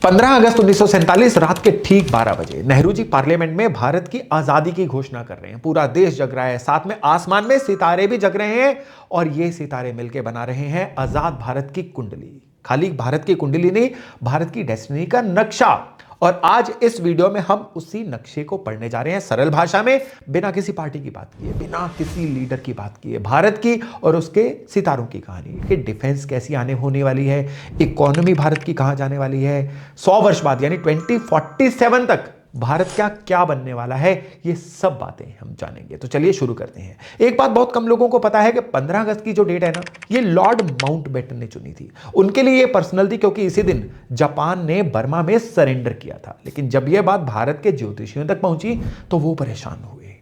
15 अगस्त 1947 रात के ठीक 12 बजे नेहरू जी पार्लियामेंट में भारत की आजादी की घोषणा कर रहे हैं। पूरा देश जग रहा है, साथ में आसमान में सितारे भी जग रहे हैं और ये सितारे मिलकर बना रहे हैं आजाद भारत की कुंडली। खाली भारत की कुंडली नहीं, भारत की डेस्टिनी का नक्शा। और आज इस वीडियो में हम उसी नक्शे को पढ़ने जा रहे हैं सरल भाषा में, बिना किसी पार्टी की बात किए, बिना किसी लीडर की बात किए। भारत की और उसके सितारों की कहानी कि डिफेंस कैसी आने होने वाली है, इकोनॉमी भारत की कहां जाने वाली है, 100 वर्ष बाद यानी 2047 तक भारत क्या बनने वाला है, ये सब बातें हम जानेंगे। तो चलिए शुरू करते हैं। एक बात बहुत कम लोगों को पता है कि 15 अगस्त की जो डेट है ना, ये लॉर्ड माउंटबेटन ने चुनी थी। उनके लिए ये पर्सनल थी क्योंकि इसी दिन जापान ने बर्मा में सरेंडर किया था। लेकिन जब यह बात भारत के ज्योतिषियों तक पहुंची तो वो परेशान हुए।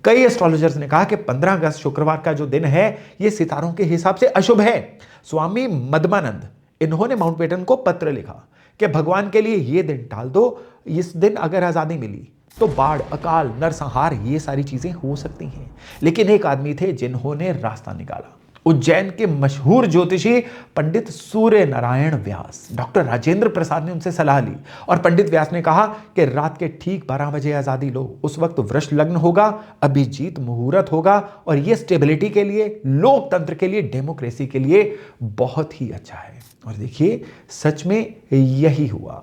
कई एस्ट्रोलॉजर्स ने कहा कि 15 अगस्त शुक्रवार का जो दिन है, यह सितारों के हिसाब से अशुभ है। स्वामी मदमानंद, इन्होंने माउंटबेटन को पत्र लिखा कि भगवान के लिए यह दिन टाल दो, इस दिन अगर आजादी मिली तो बाढ़, अकाल, नरसंहार, ये सारी चीजें हो सकती हैं। लेकिन एक आदमी थे जिन्होंने रास्ता निकाला। उज्जैन के मशहूर ज्योतिषी पंडित सूर्य नारायण व्यास। डॉक्टर राजेंद्र प्रसाद ने उनसे सलाह ली और पंडित व्यास ने कहा कि रात के ठीक 12 बजे आजादी लो। उस वक्त वृष लग्न होगा, अभिजीत मुहूर्त होगा और यह स्टेबिलिटी के लिए, लोकतंत्र के लिए, डेमोक्रेसी के लिए बहुत ही अच्छा है। और देखिए, सच में यही हुआ।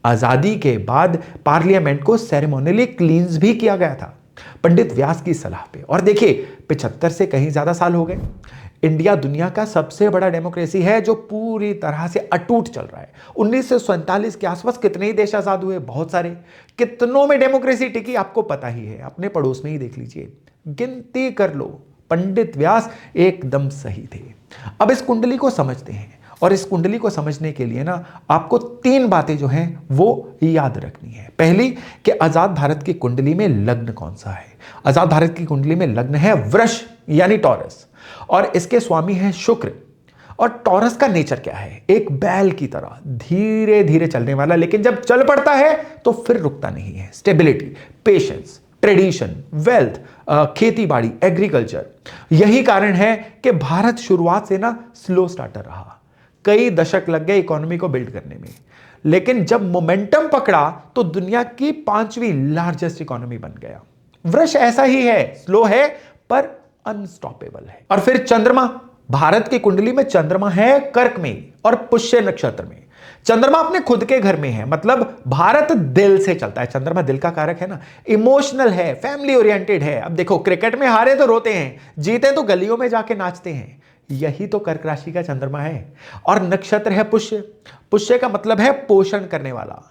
आजादी के बाद पार्लियामेंट को सेरेमोनियली क्लींस भी किया गया था पंडित व्यास की सलाह पे। और देखिए, 75 से कहीं ज्यादा साल हो गए। इंडिया दुनिया का सबसे बड़ा डेमोक्रेसी है जो पूरी तरह से अटूट चल रहा है। 1947 के आसपास कितने ही देश आजाद हुए, बहुत सारे। कितनों में डेमोक्रेसी टिकी आपको पता ही है, अपने पड़ोस में ही देख लीजिए, गिनती कर लो। पंडित व्यास एकदम सही थे। अब इस कुंडली को समझते हैं और इस कुंडली को समझने के लिए ना आपको 3 बातें जो हैं वो याद रखनी है। पहली कि आजाद भारत की कुंडली में लग्न कौन सा है। आजाद भारत की कुंडली में लग्न है वृष यानी टॉरस, और इसके स्वामी है शुक्र। और टॉरस का नेचर क्या है? एक बैल की तरह धीरे धीरे चलने वाला, लेकिन जब चल पड़ता है तो फिर रुकता नहीं है। स्टेबिलिटी, पेशेंस, ट्रेडिशन, वेल्थ, खेती बाड़ी, एग्रीकल्चर। यही कारण है कि भारत शुरुआत से ना स्लो स्टार्टर रहा। कई दशक लग गए इकोनॉमी को बिल्ड करने में, लेकिन जब मोमेंटम पकड़ा तो दुनिया की 5वीं लार्जेस्ट इकोनॉमी बन गया। वृष ऐसा ही है, स्लो है पर अनस्टॉपेबल है। और फिर चंद्रमा, भारत की कुंडली में चंद्रमा है कर्क में और पुष्य नक्षत्र में। चंद्रमा अपने खुद के घर में है, मतलब भारत दिल से चलता है। चंद्रमा दिल का कारक है ना, इमोशनल है, फैमिली ओरिएंटेड है। अब देखो, क्रिकेट में हारे तो रोते हैं, जीते तो गलियों में जाके नाचते हैं। यही तो कर्क राशि का चंद्रमा है। और नक्षत्र है पुष्य। पुष्य का मतलब है पोषण करने वाला,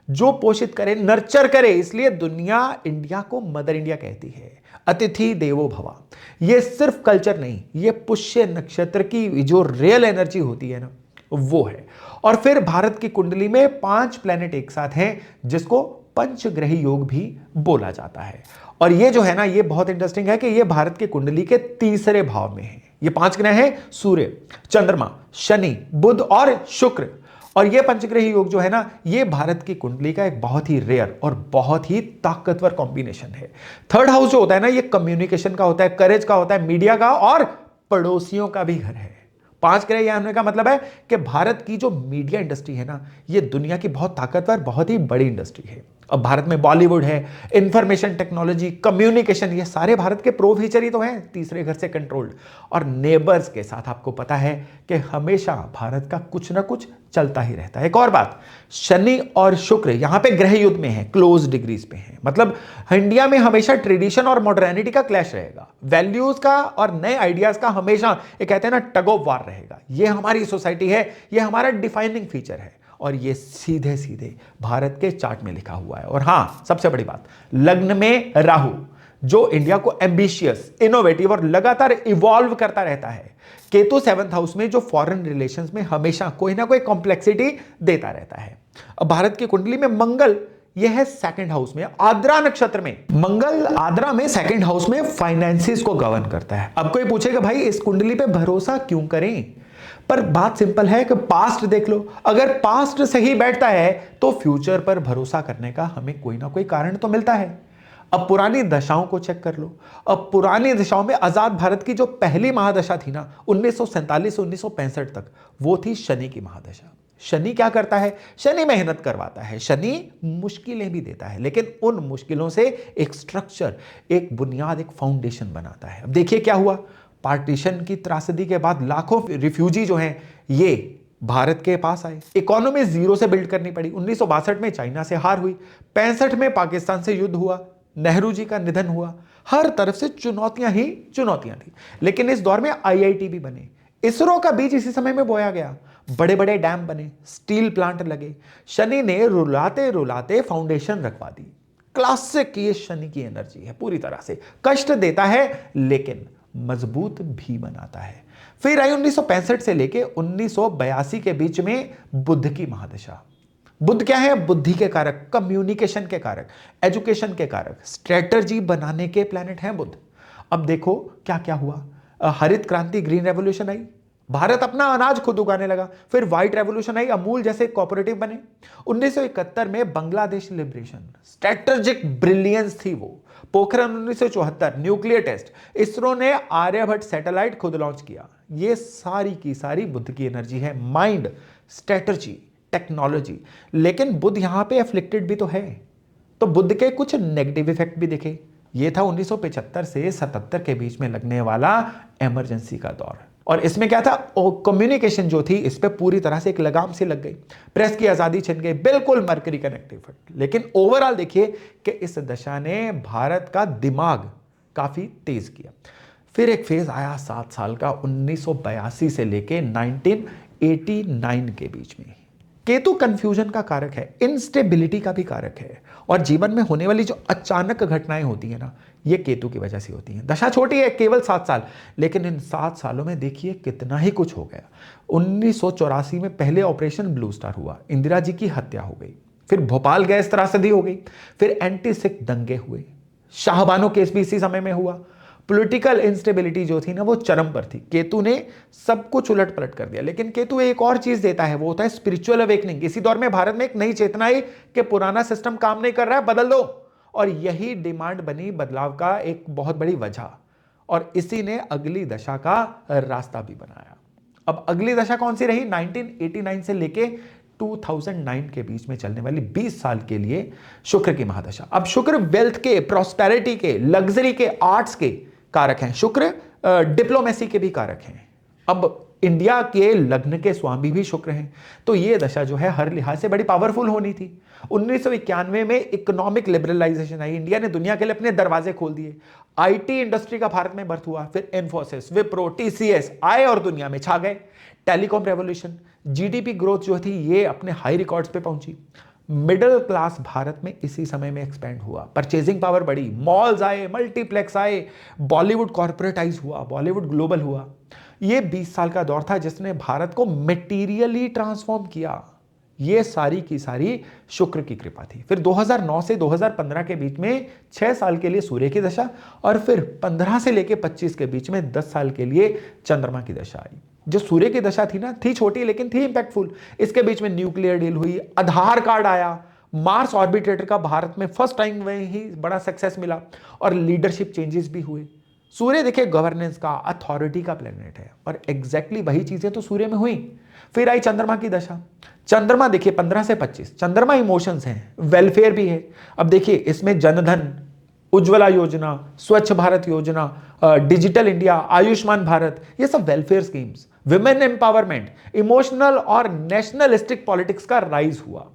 जो पोषित करे, नर्चर करे। इसलिए दुनिया इंडिया को मदर इंडिया कहती है। अतिथि देवो भव, ये सिर्फ कल्चर नहीं, ये पुष्य नक्षत्र की जो रियल एनर्जी होती है ना, वो है। और फिर भारत की कुंडली में 5 प्लैनेट एक साथ हैं, जिसको पंचग्रही योग भी बोला जाता है। और ये जो है ना, ये बहुत इंटरेस्टिंग है कि ये भारत की कुंडली के तीसरे भाव में है। ये 5 ग्रह हैं, सूर्य, चंद्रमा, शनि, बुध और शुक्र। और ये पंचग्रही योग जो है ना, ये भारत की कुंडली का एक बहुत ही रेयर और बहुत ही ताकतवर कॉम्बिनेशन है। 3rd हाउस जो होता है ना, ये कम्युनिकेशन का होता है, करेज का होता है, मीडिया का और पड़ोसियों का भी घर है। 5 ग्रह यह होने का मतलब है कि भारत की जो मीडिया इंडस्ट्री है ना, ये दुनिया की बहुत ताकतवर, बहुत ही बड़ी इंडस्ट्री है। अब भारत में बॉलीवुड है, इंफॉर्मेशन टेक्नोलॉजी, कम्युनिकेशन, ये सारे भारत के प्रो फीचर ही तो हैं, तीसरे घर से कंट्रोल्ड। और नेबर्स के साथ आपको पता है कि हमेशा भारत का कुछ ना कुछ चलता ही रहता है। एक और बात, शनि और शुक्र यहां पे ग्रह युद्ध में है, क्लोज डिग्रीज पे है। मतलब इंडिया में हमेशा ट्रेडिशन और मॉडर्निटी का क्लैश रहेगा, वैल्यूज का और नए आइडियाज का हमेशा, ये कहते हैं ना, टग ऑफ वार रहेगा। ये हमारी सोसाइटी है, ये हमारा डिफाइनिंग फीचर है और ये सीधे सीधे भारत के चार्ट में लिखा हुआ है। और हां, सबसे बड़ी बात, लग्न में राहु, जो इंडिया को एम्बिशियस, इनोवेटिव और लगातार इवॉल्व करता रहता है। केतु 7th हाउस में, जो फॉरेन रिलेशंस में हमेशा कोई ना कोई कॉम्प्लेक्सिटी देता रहता है। अब भारत की कुंडली में मंगल, यह है 2nd हाउस में, आद्रा नक्षत्र में। मंगल आद्रा में 2nd हाउस में फाइनेंसिस को गवर्न करता है। अब कोई पूछेगा, भाई इस कुंडली पे भरोसा क्यों करें? पर बात सिंपल है कि पास्ट देख लो। अगर पास्ट सही बैठता है तो फ्यूचर पर भरोसा करने का हमें कोई ना कोई कारण तो मिलता है। अब पुरानी दशाओं को चेक कर लो। अब पुरानी दशाओं में आजाद भारत की जो पहली महादशा थी ना, 1947 से 1965 तक, वो थी शनि की महादशा। शनि क्या करता है? शनि मेहनत करवाता है, शनि मुश्किलें भी देता है, लेकिन उन मुश्किलों से एक स्ट्रक्चर, एक बुनियाद, एक फाउंडेशन बनाता है। अब देखिए क्या हुआ, पार्टीशन की त्रासदी के बाद लाखों रिफ्यूजी जो हैं ये भारत के पास आए। इकोनॉमी जीरो से बिल्ड करनी पड़ी। 1962 में चाइना से हार हुई, 65 में पाकिस्तान से युद्ध हुआ, नेहरू जी का निधन हुआ। हर तरफ से चुनौतियां ही चुनौतियां थी, लेकिन इस दौर में आईआईटी भी बने, इसरो का बीज इसी समय में बोया गया, बड़े बड़े डैम बने, स्टील प्लांट लगे। शनि ने रुलाते रुलाते फाउंडेशन रखवा दी। क्लासिक ये शनि की एनर्जी है, पूरी तरह से कष्ट देता है लेकिन मजबूत भी बनाता है। फिर आई 1965 से लेके 1982 के बीच में बुध की महादशा। बुध क्या है? बुद्धि के कारक, कम्युनिकेशन के कारक, एजुकेशन के कारक, स्ट्रेटजी बनाने के प्लैनेट हैं बुध। अब देखो क्या क्या हुआ, हरित क्रांति, ग्रीन रेवोल्यूशन आई, भारत अपना अनाज खुद उगाने लगा। फिर व्हाइट रेवोल्यूशन आई, अमूल जैसे कोऑपरेटिव बने। 1971 में बांग्लादेश लिबरेशन, स्ट्रेटेजिक ब्रिलियंस थी वो। पोखरण 1974, न्यूक्लियर टेस्ट, इसरो ने आर्यभट्ट सैटेलाइट खुद लॉन्च किया। ये सारी की सारी बुध की एनर्जी है, माइंड, स्ट्रेटजी, टेक्नोलॉजी। लेकिन बुध यहां पे अफ्लिक्टेड भी तो है, तो बुध के कुछ नेगेटिव इफेक्ट भी देखे। ये था 1975 से 77 के बीच में लगने वाला इमरजेंसी का दौर, और इसमें क्या था, कम्युनिकेशन जो थी इस पे पूरी तरह से एक लगाम सी लग गई, प्रेस की आजादी छिन गई, बिल्कुल मरकरी कनेक्टिव इफेक्ट। लेकिन ओवरऑल देखिए कि इस दशा ने भारत का दिमाग काफी तेज किया। फिर एक फेज आया 7 साल का, 1982 से लेके 1989 के बीच में। केतु कंफ्यूजन का कारक है, इंस्टेबिलिटी का भी कारक है, और जीवन में होने वाली जो अचानक घटनाएं होती है ना, ये केतु की वजह से होती हैं। दशा छोटी है, केवल 7 साल, लेकिन इन 7 सालों में देखिए कितना ही कुछ हो गया। 1984 में पहले ऑपरेशन ब्लू स्टार हुआ, इंदिरा जी की हत्या हो गई। फिर भोपाल गैस त्रासदी हो गई, फिर एंटी सिख दंगे हुए, शाहबानो केस भी इसी समय में हुआ। पॉलिटिकल इंस्टेबिलिटी जो थी ना वो चरम पर थी। केतु ने सब कुछ उलट पलट कर दिया। लेकिन केतु एक और चीज देता है, वो होता है स्पिरिचुअल अवेकनिंग। इसी दौर में भारत में एक नई चेतना आई कि पुराना सिस्टम काम नहीं कर रहा है, बदल दो, और यही डिमांड बनी बदलाव का एक बहुत बड़ी वजह, और इसी ने अगली दशा का रास्ता भी बनाया। अब अगली दशा कौन सी रही? 1989 से लेके 2009 के बीच में चलने वाली 20 साल के लिए शुक्र की महादशा। अब शुक्र वेल्थ के, प्रॉस्पेरिटी के, लग्जरी के, आर्ट्स के कारक हैं। शुक्र डिप्लोमेसी के भी कारक हैं। अब इंडिया के लग्न के स्वामी भी शुक्र हैं, तो ये दशा जो है हर लिहाज से बड़ी पावरफुल होनी थी। 1991 में इकोनॉमिक लिबरलाइजेशन आई, इंडिया ने दुनिया के लिए अपने दरवाजे खोल दिए, आईटी इंडस्ट्री का भारत में बर्थ हुआ। फिर इन्फोसिस, विप्रो, टीसीएस आए और दुनिया में छा गए। टेलीकॉम रेवोल्यूशन, जीडीपी ग्रोथ जो थी ये अपने हाई रिकॉर्ड्स पे पहुंची। मिडिल क्लास भारत में इसी समय में एक्सपेंड हुआ, परचेजिंग पावर बढ़ी, मॉल्स आए, मल्टीप्लेक्स आए, बॉलीवुड कॉर्पोरेटाइज हुआ, बॉलीवुड ग्लोबल हुआ। ये 20 साल का दौर था जिसने भारत को मटेरियली ट्रांसफॉर्म किया। ये सारी की सारी शुक्र की कृपा थी। फिर 2009 से 2015 के बीच में 6 साल के लिए सूर्य की दशा, और फिर 15 से लेके 25 के बीच में 10 साल के लिए चंद्रमा की दशा आई। जो सूर्य की दशा थी ना, थी छोटी लेकिन थी इंपैक्टफुल। इसके बीच में न्यूक्लियर डील हुई, आधार कार्ड आया, मार्स ऑर्बिटेटर का भारत में फर्स्ट टाइम में ही बड़ा सक्सेस मिला, और लीडरशिप चेंजेस भी हुए। सूर्य देखिए गवर्नेंस का, अथॉरिटी का प्लेनेट है, और एग्जैक्टली वही चीजें तो सूर्य में हुई। फिर आई चंद्रमा की दशा। चंद्रमा देखिए 15 से 25, चंद्रमा इमोशंस हैं, वेलफेयर भी है। अब देखिए इसमें जनधन, उज्ज्वला योजना, स्वच्छ भारत योजना, डिजिटल इंडिया, आयुष्मान भारत, ये सब welfare schemes, women empowerment, emotional और नेशनलिस्टिक पॉलिटिक्स का राइज हुआ।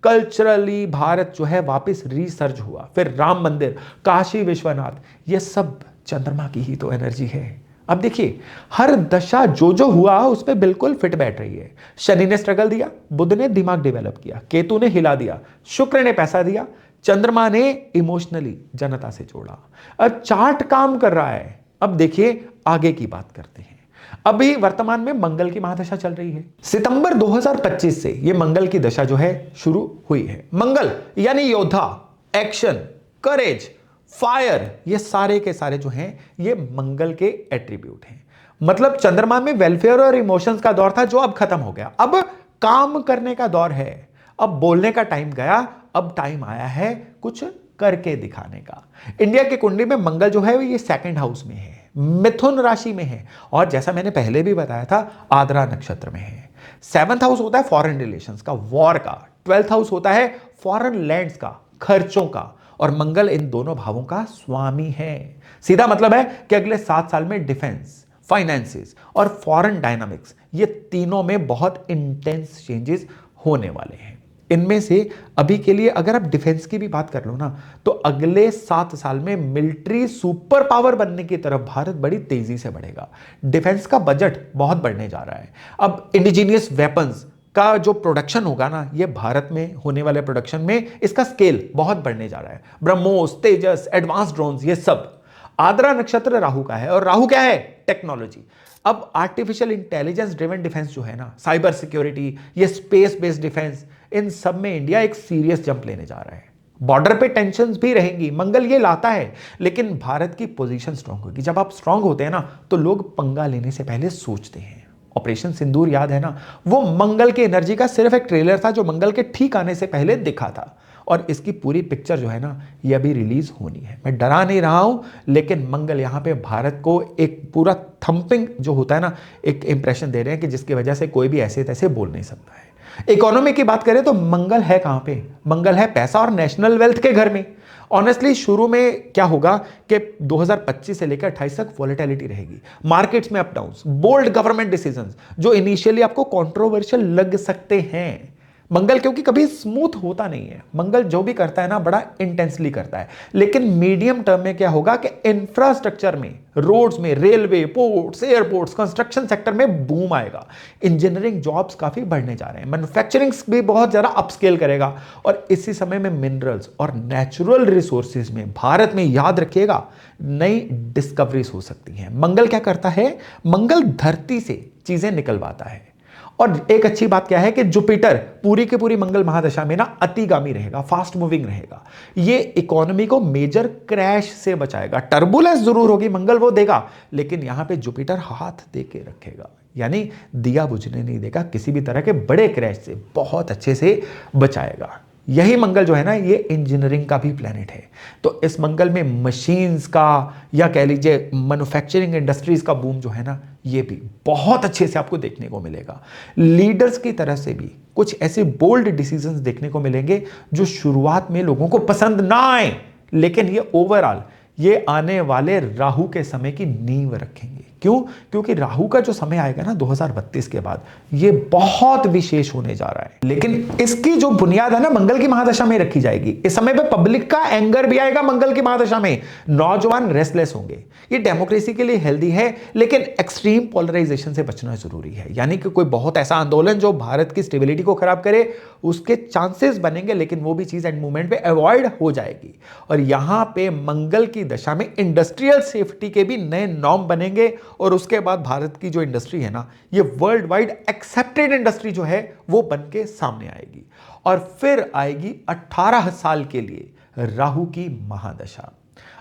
कल्चरली भारत जो है वापस रीसर्ज हुआ। फिर राम मंदिर, काशी विश्वनाथ, ये सब चंद्रमा की ही तो एनर्जी है। अब देखिए हर दशा जो जो हुआ उस पर बिल्कुल फिट बैठ रही है। शनि ने स्ट्रगल दिया, बुध ने दिमाग डेवलप किया, केतु ने हिला दिया, शुक्र ने पैसा दिया, चंद्रमा ने इमोशनली जनता से जोड़ा। अब चार्ट काम कर रहा है। अब देखिए आगे की बात करते हैं। अभी वर्तमान में मंगल की महादशा चल रही है। सितंबर 2025 से ये मंगल की दशा जो है शुरू हुई है। मंगल यानी योद्धा, एक्शन, करेज, फायर, ये सारे के सारे जो हैं ये मंगल के एट्रीब्यूट हैं। मतलब चंद्रमा में वेलफेयर और इमोशंस का दौर था जो अब खत्म हो गया। अब काम करने का दौर है। अब बोलने का टाइम गया, अब टाइम आया है कुछ करके दिखाने का। इंडिया की कुंडली में मंगल जो है ये 2nd हाउस में है, मिथुन राशि में है, और जैसा मैंने पहले भी बताया था आद्रा नक्षत्र में है। सेवंथ हाउस होता है फॉरेन रिलेशंस का, वॉर का। ट्वेल्थ हाउस होता है फॉरेन लैंड्स का, खर्चों का। और मंगल इन दोनों भावों का स्वामी है। सीधा मतलब है कि अगले 7 साल में डिफेंस, फाइनेंसिस और फॉरेन डायनामिक्स, ये तीनों में बहुत इंटेंस चेंजेस होने वाले हैं। इनमें से अभी के लिए अगर आप डिफेंस की भी बात कर लो ना, तो अगले 7 साल में मिलिट्री सुपर पावर बनने की तरफ भारत बड़ी तेजी से बढ़ेगा। डिफेंस का बजट बहुत बढ़ने जा रहा है। अब इंडिजीनियस वेपन्स का जो प्रोडक्शन होगा ना, ये भारत में होने वाले प्रोडक्शन में इसका स्केल बहुत बढ़ने जा रहा है। ब्रह्मोस, तेजस, एडवांस ड्रोन्स, ये सब। आद्रा नक्षत्र राहु का है, और राहु क्या है? टेक्नोलॉजी। अब आर्टिफिशियल इंटेलिजेंस ड्रिवन डिफेंस जो है ना, साइबर सिक्योरिटी, ये स्पेस बेस्ड डिफेंस, इन सब में इंडिया एक सीरियस जंप लेने जा रहा है। बॉर्डर पे टेंशंस भी रहेंगी, मंगल ये लाता है, लेकिन भारत की पोजीशन स्ट्रांग होगी। जब आप स्ट्रांग होते हैं ना, तो लोग पंगा लेने से पहले सोचते हैं। ऑपरेशन सिंदूर याद है ना, वो मंगल की एनर्जी का सिर्फ एक ट्रेलर था जो मंगल के ठीक आने से पहले दिखा था। और इसकी पूरी पिक्चर जो है ना, ये अभी रिलीज होनी है। मैं डरा नहीं रहा हूं, लेकिन मंगल यहां पे भारत को एक पूरा थंपिंग जो होता है ना, एक इंप्रेशन दे रहे हैं कि जिसकी वजह से कोई भी ऐसे तैसे बोल नहीं सकता है। इकोनॉमी की बात करें तो मंगल है कहां पे? मंगल है पैसा और नेशनल वेल्थ के घर में। ऑनेस्टली शुरू में क्या होगा कि 2025 से लेकर 28 तक वॉलेटिलिटी रहेगी, मार्केट्स में up downs, bold government decisions जो इनिशियली आपको कंट्रोवर्शियल लग सकते हैं। मंगल क्योंकि कभी स्मूथ होता नहीं है, मंगल जो भी करता है ना, बड़ा इंटेंसली करता है। लेकिन मीडियम टर्म में क्या होगा कि इंफ्रास्ट्रक्चर में, रोड्स में, railway, ports, airports, construction sector में बूम आएगा। इंजीनियरिंग जॉब्स काफी बढ़ने जा रहे हैं, मैन्युफैक्चरिंग भी बहुत ज्यादा अपस्केल करेगा। और इसी समय में मिनरल्स और नेचुरल रिसोर्सेज में भारत में, याद रखिएगा, नई डिस्कवरीज हो सकती हैं। मंगल क्या करता है? मंगल धरती से चीजें निकलवाता है। और एक अच्छी बात क्या है कि जुपिटर पूरी की पूरी मंगल महादशा में ना अतिगामी रहेगा, फास्ट मूविंग रहेगा। ये इकोनॉमी को मेजर क्रैश से बचाएगा। टर्बुलेंस जरूर होगी, मंगल वो देगा, लेकिन यहां पे जुपिटर हाथ दे के रखेगा, यानी दिया बुझने नहीं देगा, किसी भी तरह के बड़े क्रैश से बहुत अच्छे से बचाएगा। यही मंगल जो है ना, ये इंजीनियरिंग का भी प्लेनेट है। तो इस मंगल में मशीन्स का, या कह लीजिए मैन्युफैक्चरिंग इंडस्ट्रीज का बूम जो है ना, ये भी बहुत अच्छे से आपको देखने को मिलेगा। लीडर्स की तरफ से भी कुछ ऐसे बोल्ड डिसीजंस देखने को मिलेंगे जो शुरुआत में लोगों को पसंद ना आए, लेकिन ये ओवरऑल ये आने वाले राहु के समय की नींव रखेंगे। क्यों? क्योंकि राहु का जो समय आएगा ना 2032 के बाद, ये बहुत विशेष होने जा रहा है। लेकिन इसकी जो बुनियाद है ना, मंगल की महादशा में रखी जाएगी। इस समय पे पब्लिक का एंगर भी आएगा मंगल की महादशा में, नौजवान रेस्टलेस होंगे। ये डेमोक्रेसी के लिए हेल्दी है, लेकिन एक्सट्रीम पोलराइजेशन से बचना जरूरी है। यानी कि कोई बहुत ऐसा आंदोलन जो भारत की स्टेबिलिटी को खराब करे, उसके चांसेस बनेंगे, लेकिन वो भी चीज एंड मूवमेंट पे अवॉइड हो जाएगी। और यहां पे मंगल की दशा में इंडस्ट्रियल सेफ्टी के भी नए नॉर्म बनेंगे, और उसके बाद भारत की जो इंडस्ट्री है ना, ये वर्ल्ड वाइड एक्सेप्टेड इंडस्ट्री जो है वो बन के सामने आएगी। और फिर आएगी 18 साल के लिए राहु की महादशा।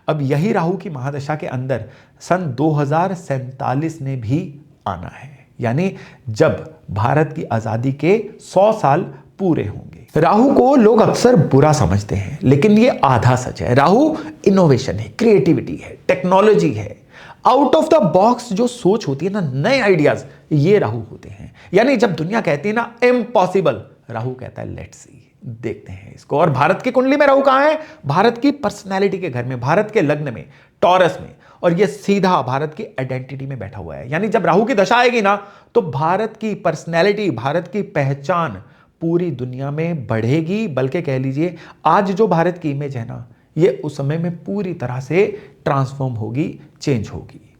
अब यही राहु की महादशा के अंदर सन 2047 ने भी आना है, यानी जब भारत की आजादी के 100 साल पूरे होंगे। राहु को लोग अक्सर बुरा समझते हैं, लेकिन ये आधा सच है। राहु इनोवेशन है, क्रिएटिविटी है, टेक्नोलॉजी है, आउट ऑफ द बॉक्स जो सोच होती है ना, नए आइडियाज, ये राहु होते हैं। यानी जब दुनिया कहती है ना इम्पॉसिबल, राहु कहता है लेट्स सी, देखते हैं इसको। और भारत की कुंडली में राहु कहां है? भारत की पर्सनैलिटी के घर में, भारत के लग्न में, टॉरस में। और ये सीधा भारत की आइडेंटिटी में बैठा हुआ है। यानी जब राहु की दशा आएगी ना, तो भारत की पर्सनैलिटी, भारत की पहचान पूरी दुनिया में बढ़ेगी। बल्कि कह लीजिए आज जो भारत की इमेज है ना, ये उस समय में पूरी तरह से ट्रांसफॉर्म होगी, चेंज होगी।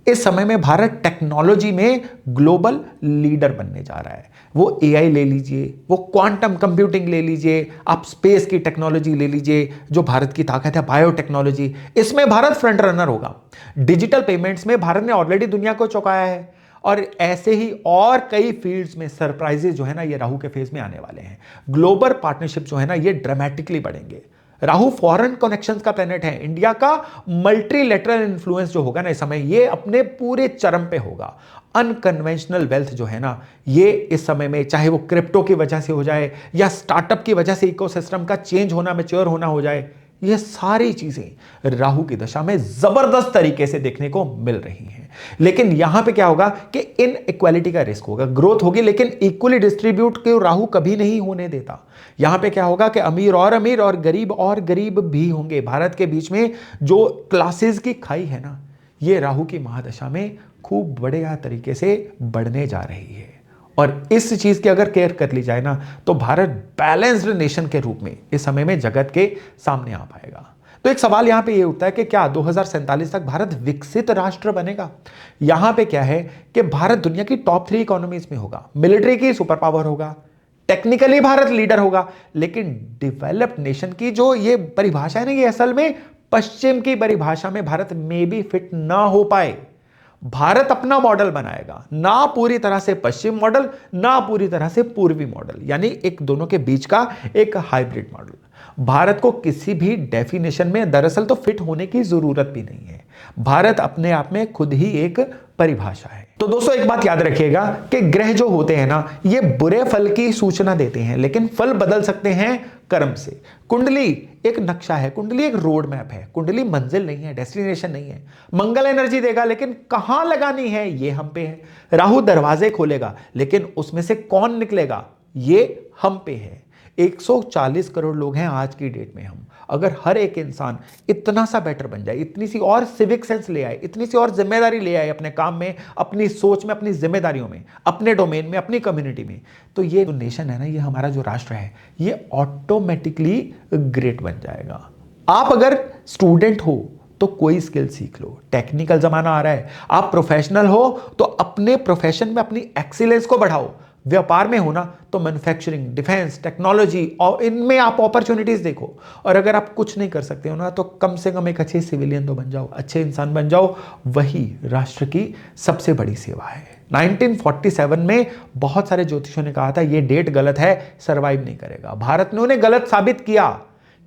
इस समय में भारत टेक्नोलॉजी में ग्लोबल लीडर बनने जा रहा है। वो एआई ले लीजिए, वो क्वांटम कंप्यूटिंग ले लीजिए, आप स्पेस की टेक्नोलॉजी ले लीजिए, जो भारत की ताकत है, बायोटेक्नोलॉजी, इसमें भारत फ्रंट रनर होगा। डिजिटल पेमेंट्स में भारत ने ऑलरेडी दुनिया को चौंकाया है। और ऐसे ही और कई फील्ड्स में सरप्राइजेस जो है ना, ये राहु के फेज में आने वाले हैं। ग्लोबल पार्टनरशिप जो है ना, ये ड्रामेटिकली बढ़ेंगे। राहु फॉरेन कनेक्शंस का प्लेनेट है। इंडिया का मल्टीलेटरल इन्फ्लुएंस जो होगा ना इस समय, ये अपने पूरे चरम पे होगा। अनकन्वेंशनल वेल्थ जो है ना, ये इस समय में, चाहे वो क्रिप्टो की वजह से हो जाए या स्टार्टअप की वजह से इकोसिस्टम का चेंज होना, मैच्योर होना हो जाए, ये सारी चीजें राहु की दशा में जबरदस्त तरीके से देखने को मिल रही हैं। लेकिन यहां पे क्या होगा कि इन इक्वालिटी का रिस्क होगा, ग्रोथ होगी लेकिन इक्वली डिस्ट्रीब्यूट के राहु कभी नहीं होने देता। यहां पे क्या होगा कि अमीर और गरीब भी होंगे। भारत के बीच में जो क्लासेस की खाई है ना, ये राहु की महादशा में खूब बढ़िया तरीके से बढ़ने जा रही है। और इस चीज की अगर केयर कर ली जाए ना, तो भारत बैलेंस्ड नेशन के रूप में इस समय में जगत के सामने आ पाएगा। तो एक सवाल यहां पे ये उठता है कि क्या 2047 तक भारत विकसित राष्ट्र बनेगा? यहां पे क्या है कि भारत दुनिया की टॉप 3 इकोनॉमीज में होगा, मिलिट्री की सुपर पावर होगा, टेक्निकली भारत लीडर होगा, लेकिन डेवलप्ड नेशन की जो ये परिभाषा है ना, ये असल में पश्चिम की परिभाषा में भारत में भी फिट ना हो पाए। भारत अपना मॉडल बनाएगा, ना पूरी तरह से पश्चिम मॉडल, ना पूरी तरह से पूर्वी मॉडल, यानी एक दोनों के बीच का एक हाइब्रिड मॉडल। भारत को किसी भी डेफिनेशन में दरअसल तो फिट होने की जरूरत भी नहीं है। भारत अपने आप में खुद ही एक परिभाषा है। तो दोस्तों एक बात याद रखिएगा कि ग्रह जो होते हैं ना, ये बुरे फल की सूचना देते हैं, लेकिन फल बदल सकते हैं कर्म से। कुंडली एक नक्शा है, कुंडली एक रोड मैप है, कुंडली मंजिल नहीं है, डेस्टिनेशन नहीं है। मंगल एनर्जी देगा लेकिन कहां लगानी है ये हम पे है। राहु दरवाजे खोलेगा लेकिन उसमें से कौन निकलेगा ये हम पे है। 140 करोड़ लोग हैं आज की डेट में। हम अगर हर एक इंसान इतना सा बेटर बन जाए, इतनी सी और सिविक सेंस ले आए, इतनी सी और जिम्मेदारी ले आए अपने काम में, अपनी सोच में, अपनी जिम्मेदारियों में, अपने डोमेन में, अपनी कम्युनिटी में, तो ये जो नेशन है ना, ये हमारा जो राष्ट्र है, ये ऑटोमेटिकली ग्रेट बन जाएगा। आप अगर स्टूडेंट हो तो कोई स्किल सीख लो, टेक्निकल जमाना आ रहा है। आप प्रोफेशनल हो तो अपने प्रोफेशन में अपनी एक्सीलेंस को बढ़ाओ। व्यापार में हो ना तो मैन्युफैक्चरिंग, डिफेंस, टेक्नोलॉजी, और इनमें आप अपॉर्चुनिटीज देखो। और अगर आप कुछ नहीं कर सकते हो ना, तो कम से कम एक अच्छे सिविलियन तो बन जाओ, अच्छे इंसान बन जाओ। वही राष्ट्र की सबसे बड़ी सेवा है। 1947 में बहुत सारे ज्योतिषियों ने कहा था ये डेट गलत है, सरवाइव नहीं करेगा। भारत ने उन्हें गलत साबित किया,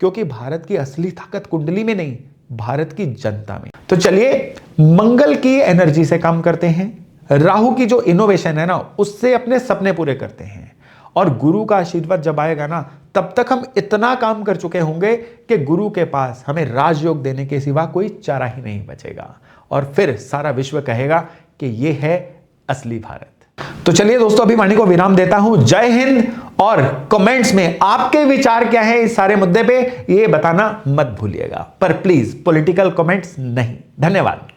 क्योंकि भारत की असली ताकत कुंडली में नहीं, भारत की जनता में। तो चलिए मंगल की एनर्जी से काम करते हैं, राहु की जो इनोवेशन है ना, उससे अपने सपने पूरे करते हैं। और गुरु का आशीर्वाद जब आएगा ना, तब तक हम इतना काम कर चुके होंगे कि गुरु के पास हमें राजयोग देने के सिवा कोई चारा ही नहीं बचेगा। और फिर सारा विश्व कहेगा कि यह है असली भारत। तो चलिए दोस्तों, अभी वाणी को विराम देता हूं। जय हिंद। और कमेंट्स में आपके विचार क्या है इस सारे मुद्दे पे, ये बताना मत भूलिएगा, पर प्लीज पॉलिटिकल कमेंट्स नहीं। धन्यवाद।